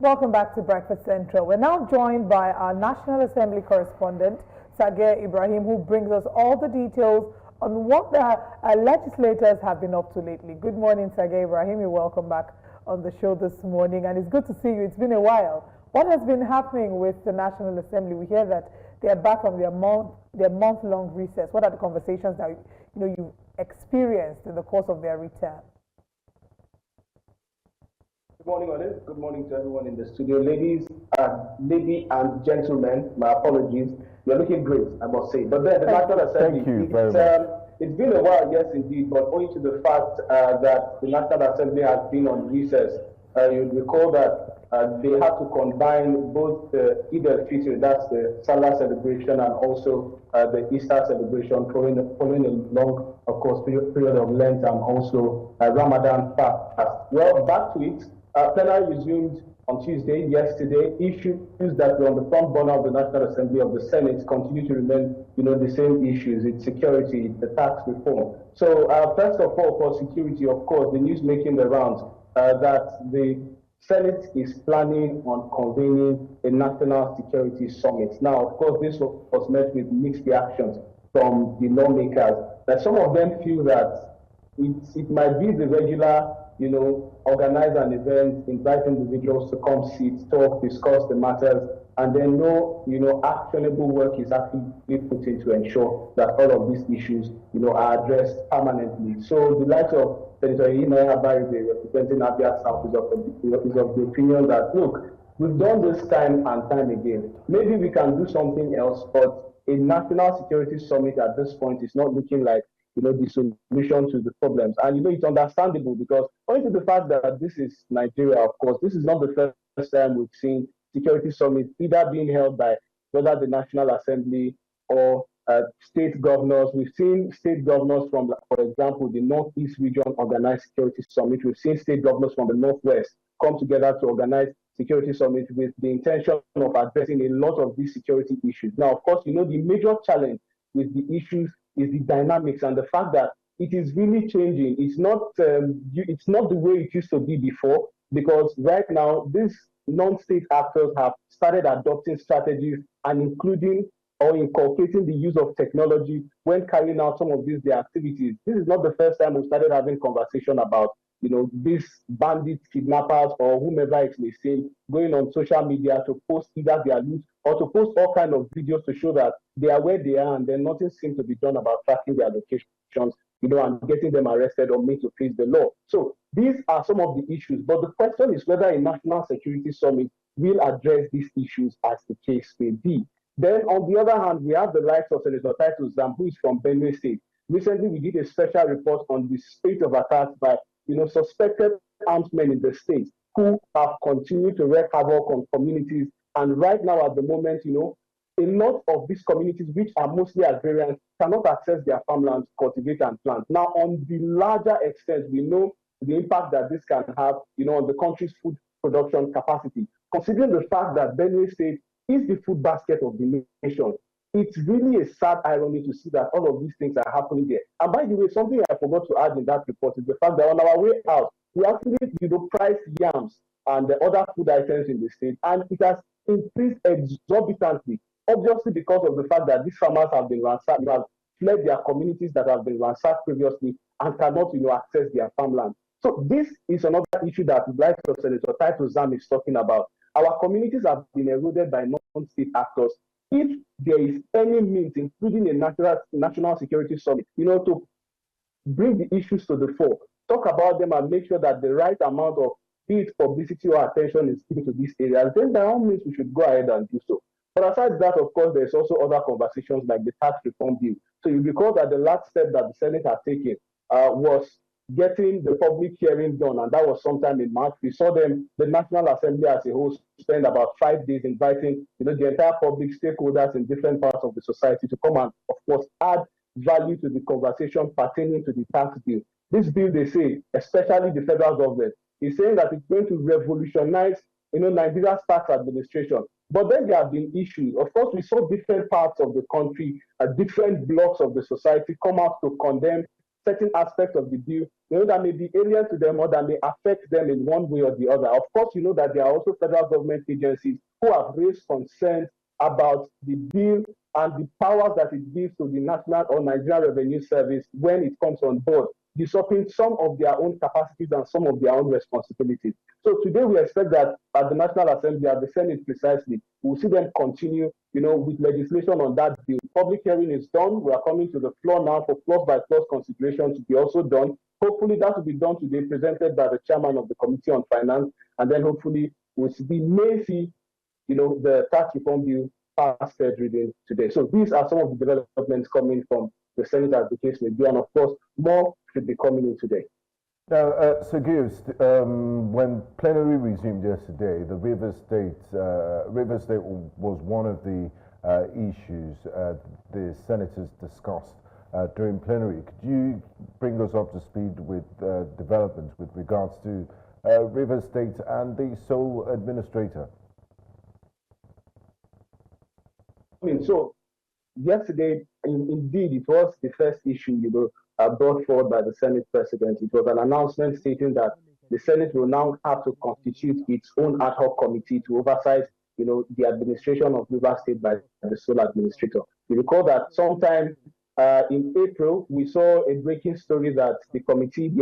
Welcome back to Breakfast Central. We're now joined by our National Assembly correspondent, Sagir Ibrahim, who brings us all the details on what the legislators have been up to lately. Good morning, Sagir Ibrahim. You're welcome back on the show this morning, and it's good to see you. It's been a while. What has been happening with the National Assembly? We hear that they are back from their month-long recess. What are the conversations that you've experienced in the course of their return? Good morning, Odin. Good morning to everyone in the studio. Ladies and gentlemen, my apologies. You're looking great, I must say. But then the National Assembly, thank you very much. It's been a while, yes, indeed, but owing to the fact that the National Assembly has been on recess, you'll recall that they had to combine both the Eid al-Fitr, that's the Salah celebration, and also the Easter celebration, following a long, of course, period of Lent, and also Ramadan fast. Well, back to it. Plenary resumed on Tuesday, yesterday. Issues that were on the front burner of the National Assembly of the Senate continue to remain, the same issues. It's security, the tax reform. So first of all, for security, of course, the news making the rounds that the Senate is planning on convening a national security summit. Now, of course, this was met with mixed reactions from the lawmakers. That some of them feel that it might be the regular, organize an event, invite individuals to come sit, talk, discuss the matters, and then no, actionable work is actually put in to ensure that all of these issues, are addressed permanently. So the likes of Senator Inaya Baride, representing Abia South, is of the opinion that, look, we've done this time and time again. Maybe we can do something else, but a national security summit at this point is not looking like the solution to the problems. And it's understandable because owing to the fact that this is Nigeria, of course, this is not the first time we've seen security summits either being held by whether the National Assembly or state governors. We've seen state governors from, for example, the Northeast region organize security summit. We've seen state governors from the Northwest come together to organize security summit with the intention of addressing a lot of these security issues. Now, of course, the major challenge with the issues is the dynamics and the fact that it is really changing. It's not the way it used to be before, because right now these non-state actors have started adopting strategies and including or inculcating the use of technology when carrying out some of their activities. This is not the first time we started having conversation about these bandits, kidnappers, or whomever it may seem, going on social media to post either their loot or to post all kinds of videos to show that they are where they are, and then nothing seems to be done about tracking their locations, and getting them arrested or made to face the law. So these are some of the issues. But the question is whether a national security summit will address these issues as the case may be. Then on the other hand, we have the likes of Senator Titus Zam, who is from Benue State. Recently, we did a special report on the spate of attacks by suspected armed men in the state who have continued to wreak havoc on communities. And right now, at the moment, a lot of these communities, which are mostly agrarian, cannot access their farmlands, cultivate and plant. Now, on the larger extent, we know the impact that this can have, on the country's food production capacity. Considering the fact that Benue State is the food basket of the nation, it's really a sad irony to see that all of these things are happening there. And by the way, something I forgot to add in that report is the fact that on our way out, we actually, priced yams and the other food items in the state, and it has increased exorbitantly, obviously because of the fact that these farmers have been ransacked, have fled their communities that have been ransacked previously and cannot, access their farmland. So this is another issue that the likes of Senator Titus Zam is talking about. Our communities have been eroded by non-state actors. If there is any means, including a national security summit, to bring the issues to the fore, talk about them and make sure that the right amount of be it publicity or attention is given to these areas, then by all means we should go ahead and do so. But aside that, of course, there's also other conversations like the tax reform bill. So you recall that the last step that the Senate had taken was getting the public hearing done, and that was sometime in March. We saw the National Assembly as a whole spend about 5 days inviting the entire public stakeholders in different parts of the society to come and, of course, add value to the conversation pertaining to the tax bill. This bill, they say, especially the federal government, is saying that it's going to revolutionize Nigeria's tax administration. But then there have been issues. Of course, we saw different parts of the country, different blocks of the society come out to condemn certain aspects of the bill, that may be alien to them or that may affect them in one way or the other. Of course, that there are also federal government agencies who have raised concerns about the bill and the powers that it gives to the National or Nigerian Revenue Service when it comes on board, usurping some of their own capacities and some of their own responsibilities. So today we expect that at the National Assembly, at the Senate precisely, we'll see them continue, with legislation on that bill. Public hearing is done. We are coming to the floor now for clause by clause consideration to be also done. Hopefully that will be done today, presented by the chairman of the Committee on Finance, and then hopefully we may see, the tax reform bill pass third reading today. So these are some of the developments coming from the Senate, as the case may be, and of course, more should be coming in today. Now, Sir Gibbs, when plenary resumed yesterday, the River State was one of the issues the senators discussed during plenary. Could you bring us up to speed with developments with regards to River State and the sole administrator? So yesterday, indeed, it was the first issue, brought forward by the Senate President. It was an announcement stating that the Senate will now have to constitute its own ad hoc committee to oversight, the administration of River State by the sole administrator. You recall that sometime in April, we saw a breaking story that the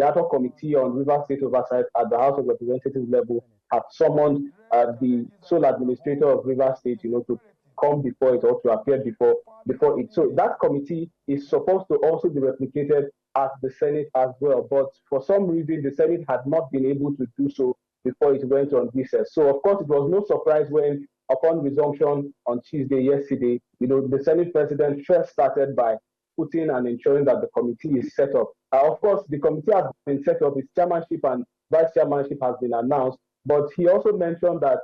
ad hoc committee on River State oversight at the House of Representatives level had summoned the sole administrator of River State, to come before it or to appear before it. So that committee is supposed to also be replicated at the Senate as well. But for some reason, the Senate had not been able to do so before it went on recess. So of course, it was no surprise when, upon resumption on Tuesday, yesterday, the Senate President first started by putting and ensuring that the committee is set up. Of course, the committee has been set up, its chairmanship and vice chairmanship has been announced, but he also mentioned that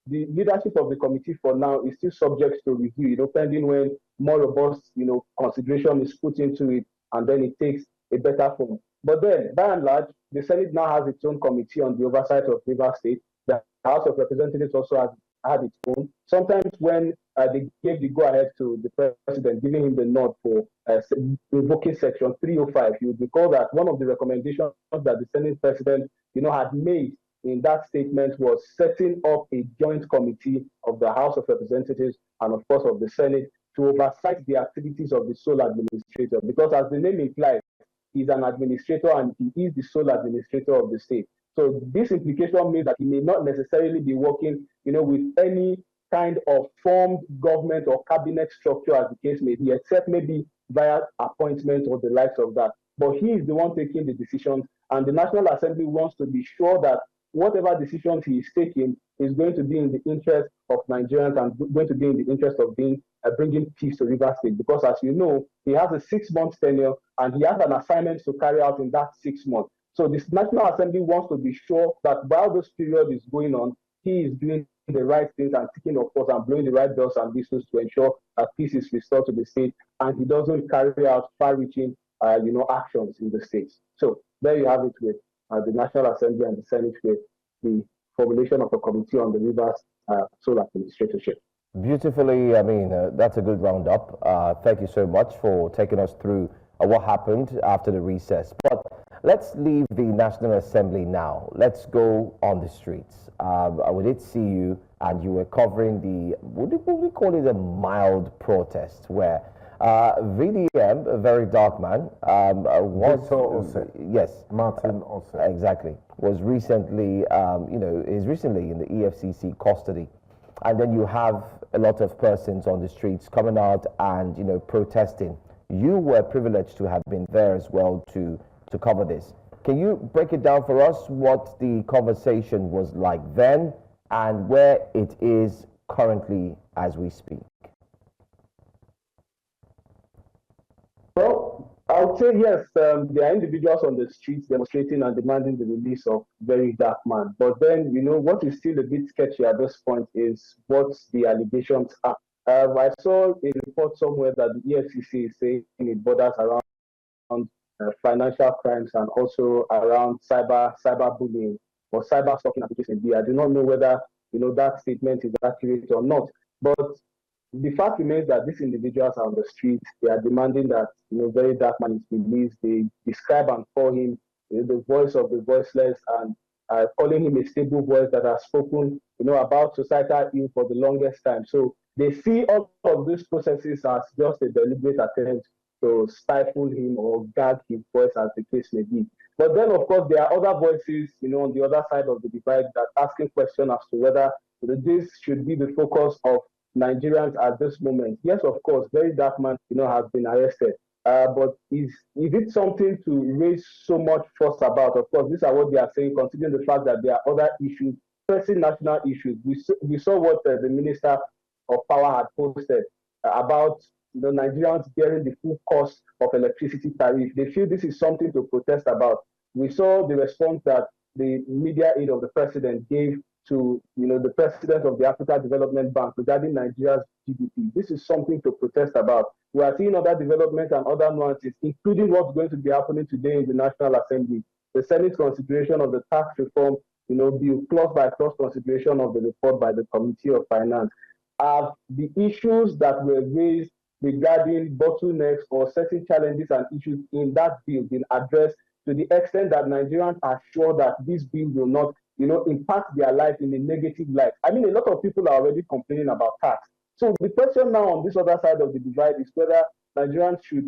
the leadership of the committee for now is still subject to review, pending when more robust, consideration is put into it, and then it takes a better form. But then, by and large, the Senate now has its own committee on the oversight of River State. The House of Representatives also has had its own. Sometimes when they gave the go-ahead to the president, giving him the nod for invoking Section 305, you would recall that one of the recommendations that the Senate president, had made in that statement was setting up a joint committee of the House of Representatives and, of course, of the Senate to oversight the activities of the sole administrator. Because as the name implies, he's an administrator and he is the sole administrator of the state. So this implication means that he may not necessarily be working, with any kind of formed government or cabinet structure, as the case may be, except maybe via appointment or the likes of that. But he is the one taking the decisions, and the National Assembly wants to be sure that whatever decisions he is taking is going to be in the interest of Nigerians and going to be in the interest of bringing peace to River State. Because as you know, he has a 6-month tenure and he has an assignment to carry out in that 6 months. So this National Assembly wants to be sure that while this period is going on, he is doing the right things and ticking, of course, and blowing the right bells and whistles to ensure that peace is restored to the state and he doesn't carry out far-reaching, actions in the states. So there you have it with the National Assembly and the Senate with the formulation of a committee on the Rivers sole administratorship. Beautifully, that's a good roundup. Thank you so much for taking us through what happened after the recess. But let's leave the National Assembly now. Let's go on the streets. We did see you, and you were covering would we call it a mild protest, where VDM, a very dark man, Martin Ose. Exactly, was recently, is recently in the EFCC custody. And then you have a lot of persons on the streets coming out and, protesting. You were privileged to have been there as well to cover this. Can you break it down for us what the conversation was like then and where it is currently as we speak? Well, I would say yes, there are individuals on the streets demonstrating and demanding the release of very dark man. But then, what is still a bit sketchy at this point is what the allegations are. I saw a report somewhere that the EFCC is saying it borders around financial crimes and also around cyberbullying or cyber stalking applications. I do not know whether that statement is accurate or not. But the fact remains that these individuals are on the street. They are demanding that very dark man is released. They describe and call him the voice of the voiceless, and calling him a stable voice that has spoken about societal ill for the longest time. So they see all of these processes as just a deliberate attempt to stifle him or gag his voice, as the case may be. But then, of course, there are other voices, on the other side of the divide that asking questions as to whether this should be the focus of Nigerians at this moment. Yes, of course, very dark man, has been arrested. But is it something to raise so much fuss about? Of course, these are what they are saying, considering the fact that there are other issues, pressing national issues. We saw what the Minister of Power had posted about Nigerians bearing the full cost of electricity tariff. They feel this is something to protest about. We saw the response that the media aide of the president gave to the president of the Africa Development Bank regarding Nigeria's GDP. This is something to protest about. We are seeing other developments and other nuances, including what's going to be happening today in the National Assembly. The Senate's consideration of the tax reform, bill, clause by clause consideration of the report by the Committee of Finance. Have the issues that were raised regarding bottlenecks or certain challenges and issues in that bill been addressed to the extent that Nigerians are sure that this bill will not impact their life in a negative light? I mean, a lot of people are already complaining about tax. So the question now on this other side of the divide is whether Nigerians should,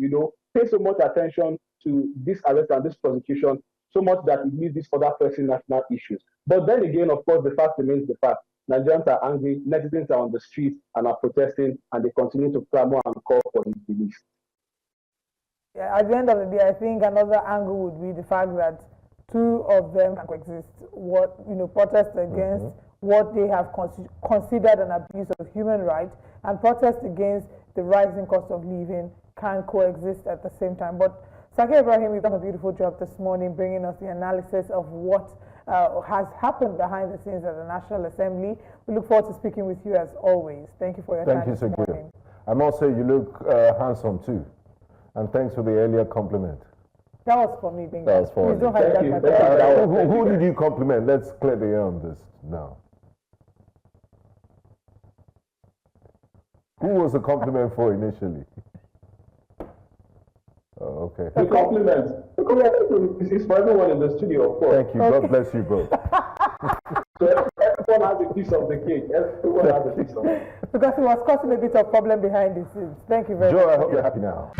pay so much attention to this arrest and this prosecution, so much that it leaves these other pressing national issues. But then again, of course, the fact remains the fact. Nigerians are angry, netizens are on the streets and are protesting, and they continue to clamor and call for his release. Yeah, at the end of the day, I think another angle would be the fact that two of them can coexist. What protest against what they have considered an abuse of human rights, and protest against the rising cost of living can coexist at the same time. But Sake Ibrahim, you've done a beautiful job this morning bringing us the analysis of what has happened behind the scenes at the National Assembly. We look forward to speaking with you as always. Thank you for your time this morning. I must say you look handsome too, and thanks for the earlier compliment. That was for me, Bingo. That was for Please don't hijack my who did you compliment? Let's clear the air on this now. Who was the compliment for initially? Oh, okay. The compliment is for everyone in the studio, of course. Thank you. God bless you both. So everyone has a piece of the cake. Everyone has a piece of it. Because it was causing a bit of problem behind the scenes. Thank you very much. Joe, I hope you're happy now.